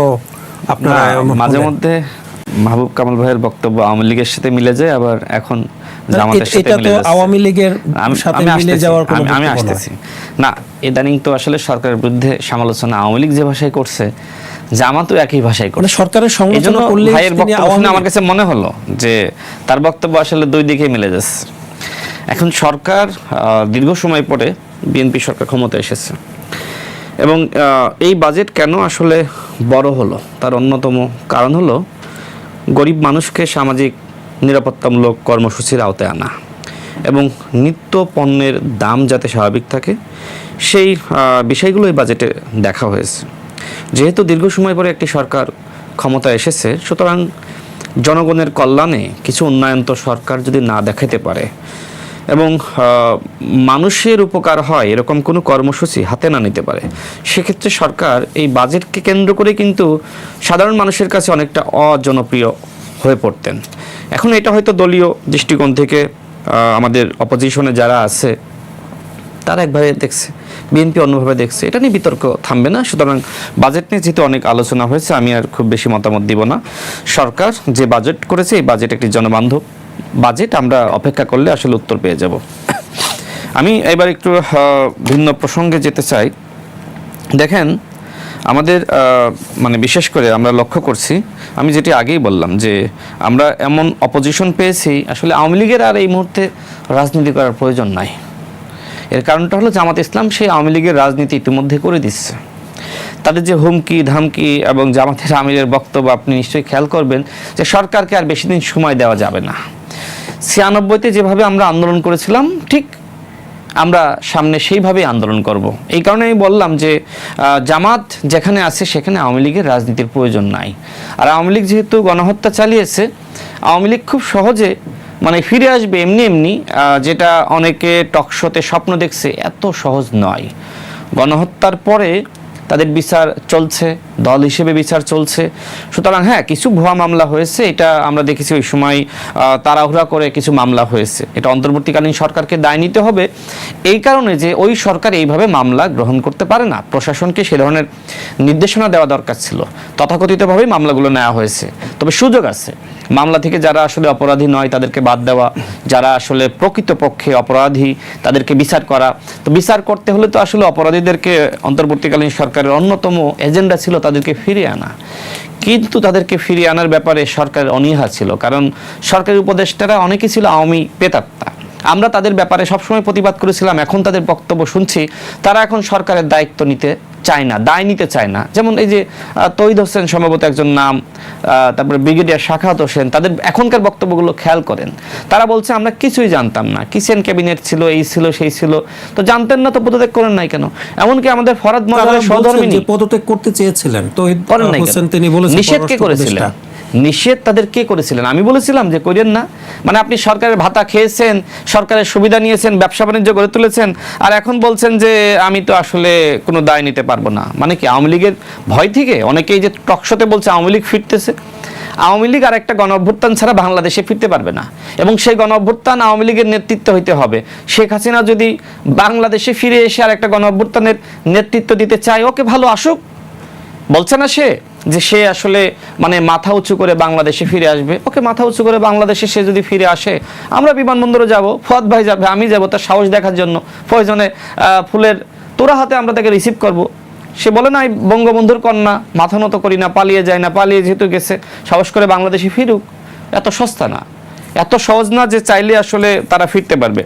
Speaker 4: আপনারা?
Speaker 2: মাঝে মধ্যে মাহবুব কামাল ভাইয়ের বক্তব্য আওয়ামী লীগের সাথে মিলে যায়, আবার এখন জামাতের সাথে
Speaker 4: এটা তো আওয়ামী লীগের সাথে মিলে যাওয়ার কোনো
Speaker 2: আমি আসতেছি না। ইদানিং তো আসলে সরকারের বিরুদ্ধে সমালোচনা আওয়ামী লীগ যে ভাষায় করছে, জামাতও একই ভাষায় করছে।
Speaker 4: সরকারের সমালোচনা করলে
Speaker 2: ভাইয়ের বক্তব্য শুনে আমার কাছে মনে হলো যে তার বক্তব্য আসলে দুই দিকে মিলে যাচ্ছে। এখন সরকার দীর্ঘ সময় পরে বিএনপি সরকার ক্ষমতায় এসেছে, এবং এই বাজেট কেন আসলে বড় হলো তার অন্যতম কারণ হলো গরিব মানুষকে সামাজিক নিরাপত্তামূলক কর্মসূচির আওতায় আনা এবং নিত্য পণ্যের দাম যাতে স্বাভাবিক থাকে, সেই বিষয়গুলো এই বাজেটে দেখা হয়েছে। যেহেতু দীর্ঘ সময় পরে একটি সরকার ক্ষমতা এসেছে, সুতরাং জনগণের কল্যাণে কিছু উন্নয়ন তো সরকার যদি না দেখাতে পারে এবং মানুষের উপকার হয় এরকম কোনো কর্মসূচি হাতে না নিতে পারে, সেক্ষেত্রে সরকার এই বাজেটকে কেন্দ্র করে কিন্তু সাধারণ মানুষের কাছে অনেকটা অজনপ্রিয় হয়ে পড়তেন। এখন এটা হয়তো দলীয় দৃষ্টিকোণ থেকে আমাদের অপোজিশনে যারা আছে তারা একভাবে দেখছে, বিএনপি অন্যভাবে দেখছে, এটা নিয়ে বিতর্ক থামবে না। সুতরাং বাজেট নিয়ে যেহেতু অনেক আলোচনা হয়েছে, আমি আর খুব বেশি মতামত দিব না। সরকার যে বাজেট করেছে এই বাজেট একটি জনবান্ধব বাজেট, আমরা অপেক্ষা করলে আসলে উত্তর পেয়ে যাব। আমি এবার একটু ভিন্ন প্রসঙ্গে যেতে চাই। দেখেন আমাদের মানে বিশেষ করে আমরা লক্ষ্য করছি, আমি যেটি আগেই বললাম যে আমরা এমন অপোজিশন পেয়েছি, আসলে আওয়ামী লীগের আর এই মুহূর্তে রাজনীতি করার প্রয়োজন নাই। এর কারণটা হলো জামাত ইসলাম সেই আওয়ামী লীগের রাজনীতি ইতিমধ্যে করে দিচ্ছে। তাদের যে হুমকি ধামকি এবং জামাতের আমিরের বক্তব্য আপনি নিশ্চয়ই খেয়াল করবেন যে সরকারকে আর বেশি দিন সময় দেওয়া যাবে না। 96-তে যেভাবে আমরা আন্দোলন করেছিলাম ঠিক আমরা সামনে সেইভাবেই আন্দোলন করব। এই কারণে আমি বললাম যে জামাত যেখানে আছে সেখানে আওয়ামী লীগের রাজনীতির প্রয়োজন নাই। আর আওয়ামী লীগ যেহেতু গণহত্যা চালিয়েছে, আওয়ামী লীগ খুব সহজে মানে ফিরে আসবে এমনি এমনি, যেটা অনেকে টকশোতে স্বপ্ন দেখছে, এত সহজ নয়। গণহত্যার পরে তাদের বিচার চলছে, দল হিসেবে বিচার চলছে। সুতরাং হ্যাঁ, কিছু ভুয়া মামলা হয়েছে, এটা আমরা দেখেছি ওই সময় তাড়াহুড়া করে কিছু মামলা হয়েছে। এটা অন্তর্বর্তীকালীন সরকারকে দায় নিতে হবে, এই কারণে যে ওই সরকার এইভাবে মামলা গ্রহণ করতে পারে না, প্রশাসনকে সে ধরনের নির্দেশনা দেওয়া দরকার ছিল। তথাকথিতভাবেই মামলাগুলো নেওয়া হয়েছে। তবে সুযোগ আছে মামলা থেকে যারা আসলে অপরাধী নয় তাদেরকে বাদ দেওয়া, যারা আসলে প্রকৃতপক্ষে অপরাধী তাদেরকে বিচার করা। তো বিচার করতে হলে তো আসলে অপরাধীদেরকে অন্তর্বর্তীকালীন সরকারের অন্যতম এজেন্ডা ছিল তাদেরকে ফিরিয়ে আনা, কিন্তু তাদেরকে ফিরিয়ে আনার ব্যাপারে সরকারের অনীহা ছিল, কারণ সরকারি উপদেষ্টারা অনেকেই ছিল আওয়ামী প্রেতাত্মা। আমরা তাদের ব্যাপারে সবসময় প্রতিবাদ করেছিলাম, এখন তাদের বক্তব্য শুনছি তারা এখন সরকারের দায়িত্ব নিতে চায় না, দায় নিতে চায় না। যেমন এই যে তৌহিদ হোসেন সম্ভবত একজন নাম, তারপরে ব্রিগেডিয়ার শাখাওয়াত হোসেন, তাদের এখনকার বক্তব্যগুলো খেয়াল করেন। তারা বলছে আমরা কিছুই জানতাম না, কিচেন ক্যাবিনেট ছিল, এই ছিল সেই ছিল, তো জানতেন না তো পদত্যাগ করেন নাই কেন? এমনকি আমাদের ফরাদ মজহারের সহধর্মিণী
Speaker 4: পদত্যাগ করতে চেয়েছিলেন
Speaker 2: তৌহিদ হোসেন, তিনি বলেছেন নিষেধ কে করেছিলেন? নিষেধ তাদের কে করেছিলেন? আমি বলেছিলাম যে করেন না, মানে আপনি সরকারের ভাতা খেয়েছেন, সরকারের সুবিধা নিয়েছেন, ব্যবসা বাণিজ্য গড়ে তুলেছেন, আর এখন বলছেন যে আমি তো আসলে কোনো দায় নিতে পারবো না। মানে কি আওয়ামী লীগের ভয় থেকে? অনেকেই যে টকশোতে বলছে আওয়ামী লীগ ফিরতেছে, আওয়ামী লীগ আর একটা গণ অভ্যুত্থান ছাড়া বাংলাদেশে ফিরতে পারবে না, এবং সেই গণ অভ্যুত্থান আওয়ামী লীগের নেতৃত্ব হইতে হবে। শেখ হাসিনা যদি বাংলাদেশে ফিরে এসে আর একটা গণ অভ্যুত্থানের নেতৃত্ব দিতে চায়, ওকে, ভালো, আসুক। বলছে না সে যে সে আসলে মানে মাথা উঁচু করে বাংলাদেশে ফিরে আসবে, ওকে, মাথা উঁচু করে বাংলাদেশে সে যদি ফিরে আসে, আমরা বিমানবন্দরে যাব, ফুয়াদ ভাই যাবে, আমি যাব তার সাহস দেখার জন্য, প্রয়োজনে ফুলের তোড়া হাতে আমরা তাকে রিসিভ করব। সে বলে না বঙ্গবন্ধুর কন্যা, মাথা নত করি না, পালিয়ে যায় না, পালিয়ে যেহেতু গেছে সাহস করে বাংলাদেশে ফিরুক। এত সস্তা না, এত সহজ না যে চাইলে আসলে তারা ফিরতে পারবে।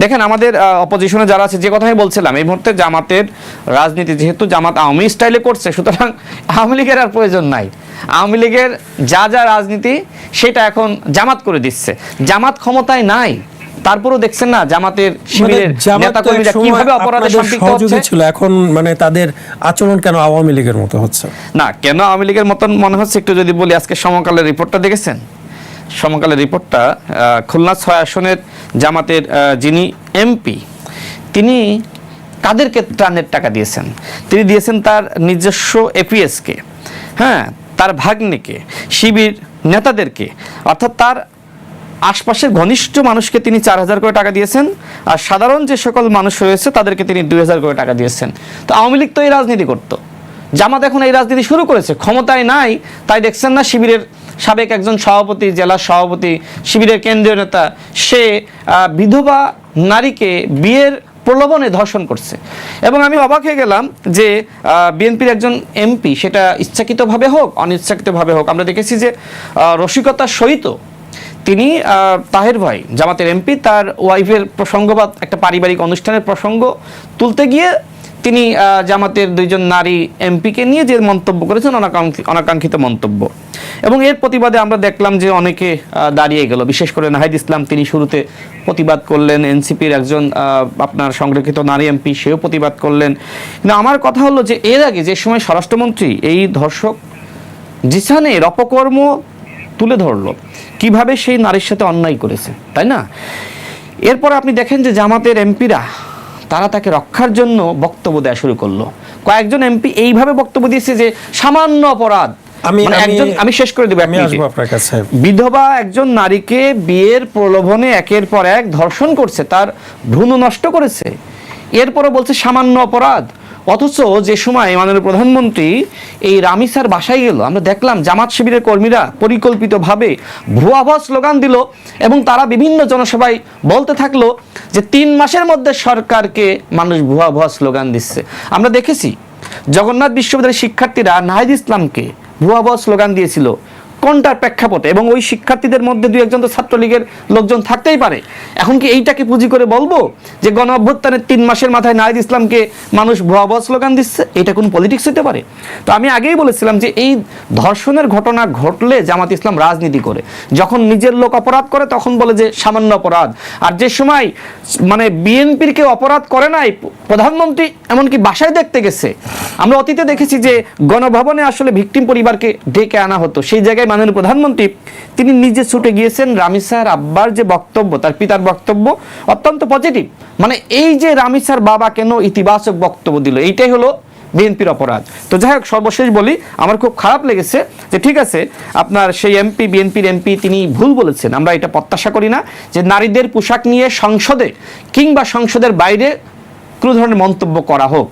Speaker 2: দেখেন আমাদের অপোজিশনে যারা আছে, যে কথাই বলছিলাম, এই মুহূর্তে জামাতের রাজনীতি যেহেতু জামাত আওয়ামী স্টাইলে করছে, সুতরাং আওয়ামী লীগের আর প্রয়োজন নাই। আওয়ামী লীগের যা যা রাজনীতি সেটা এখন জামাত করে দিচ্ছে। জামাত ক্ষমতায় নাই, তারপরও দেখছেন না জামাতের শিবিরের নেতাকর্মীরা কিভাবে অপরাধে সম্পৃক্ত হচ্ছে।
Speaker 4: ছিল এখন মানে তাদের আচরণ কেন আওয়ামী লীগের মতো হচ্ছে?
Speaker 2: না, কেন আওয়ামী লীগের মতন মনে হচ্ছে একটু যদি বলি, আজকে সমকালের রিপোর্টটা দেখেছেন? সমকালের রিপোর্টটা খুলনা 6 আসনের জামাতের যিনি এমপি, তিনি কাদেরকে ত্রাণের টাকা দিয়েছেন? তিনি দিয়েছেন তার নিজস্ব এপিএসকে, হ্যাঁ, তার ভাগ্নেকে, শিবির নেতাদেরকে, অর্থাৎ তার আশপাশের ঘনিষ্ঠ মানুষকে তিনি 4000 করে টাকা দিয়েছেন, আর সাধারণ যে সকল মানুষ রয়েছে তাদেরকে তিনি 2000 করে টাকা দিয়েছেন। তো আওয়ামী লীগ তো এই রাজনীতি করতো, জামাত এখন এই রাজনীতি শুরু করেছে, ক্ষমতায় নাই তাই দেখছেন না শিবিরের সাবেক একজন সভাপতি, জেলা সভাপতি, শিবিরের কেন্দ্রীয় নেতা, সে বিধবা নারীকে বিয়ের প্রলোভনে ধর্ষণ করছে। এবং আমি অবাক হয়ে গেলাম যে বিএনপির একজন এমপি, সেটা ইচ্ছাকৃতভাবে হোক অনিচ্ছাকৃতভাবে হোক, আমরা দেখেছি যে রসিকতার সহিত তিনি তাহের ভাই জামাতের এমপি, তার ওয়াইফের প্রসঙ্গ বা একটা পারিবারিক অনুষ্ঠানের প্রসঙ্গ তুলতে গিয়ে তিনি জামাতের 2জন নারী এমপিকে নিয়ে যে মন্তব্য করেছেন, অনাকাঙ্ক্ষিত মন্তব্য। এবং এর প্রতিবাদে আমরা দেখলাম যে অনেকে দাঁড়িয়ে গেল, বিশেষ করে নাহিদ ইসলাম, তিনি শুরুতে প্রতিবাদ করলেন। এনসিপির একজন আপনার সংরক্ষিত নারী এমপি, সেও প্রতিবাদ করলেন। কিন্তু আমার কথা হলো যে এর আগে যে সময় স্বরাষ্ট্রমন্ত্রী এই ধর্ষক জিসানের অপকর্ম তুলে ধরলো কিভাবে সেই নারীর সাথে অন্যায় করেছে, তাই না? এরপর আপনি দেখেন যে জামাতের এমপিরা তারা তাকে রক্ষার জন্য বক্তব্য দেওয়া শুরু করলো। কয়েকজন এমপি এইভাবে বক্তব্য দিয়েছে যে সামান্য অপরাধ, আমি শেষ করে দেবো, বিধবা একজন নারীকে বিয়ের প্রলোভনে একের পর এক ধর্ষণ করছে, তার ভ্রূণ নষ্ট করেছে, এরপরও বলছে সামান্য অপরাধ। অথচ যে সময় মাননীয় প্রধানমন্ত্রী এই রামিসার বাসায় গেল, আমরা দেখলাম জামাত শিবিরের কর্মীরা পরিকল্পিতভাবে ভুয়া স্লোগান দিল এবং তারা বিভিন্ন জনসভায় বলতে থাকলো যে 3 মাসের মধ্যে সরকারকে মানুষ ভুয়া স্লোগান দিচ্ছে। আমরা দেখেছি জগন্নাথ বিশ্ববিদ্যালয়ের শিক্ষার্থীরা নাহিদ ইসলামকে ভুয়া স্লোগান দিয়েছিল, কোনটার প্রেক্ষাপটে, এবং ওই শিক্ষার্থীদের মধ্যে 2-1 তো ছাত্রলীগের লোকজন থাকতেই পারে। এখন কি এইটাকে পুঁজি করে বলবো যে গণ অভ্যুত্থানের 3 মাসের মাথায় নাহিদ ইসলামকে মানুষ ভুয়া স্লোগান দিচ্ছে? এটা কোন পলিটিক্স হতে পারে? তো আমি আগেই বলেছিলাম যে এই ধর্ষণের ঘটনা ঘটলে জামাত ইসলাম রাজনীতি করে, যখন নিজের লোক অপরাধ করে তখন বলে যে সামান্য অপরাধ, আর যে সময় মানে বিএনপির কেউ অপরাধ করে নাই, প্রধানমন্ত্রী এমনকি বাসায় দেখতে গেছে। আমরা অতীতে দেখেছি যে গণভবনে আসলে ভিকটিম পরিবারকে ডেকে আনা হতো, সেই জায়গায় মাননীয় প্রধানমন্ত্রী তিনি নিজে ছুটে গিয়েছেন। রামিসার আব্বার যে বক্তব্য, তার পিতার বক্তব্য অত্যন্ত পজিটিভ, মানে এই যে রামিসার বাবা কেন ইতিবাচক বক্তব্য দিল, এইটাই হলো বিএনপির অপরাধ। তো যাই হোক, সর্বশেষ বলি, আমার খুব খারাপ লেগেছে যে ঠিক আছে আপনার সেই এমপি, বিএনপির এমপি, তিনি ভুল বলেছেন, আমরা এটা প্রত্যাশা করি না যে নারীদের পোশাক নিয়ে সংসদে কিংবা সংসদের বাইরে কোনো ধরনের মন্তব্য করা হোক।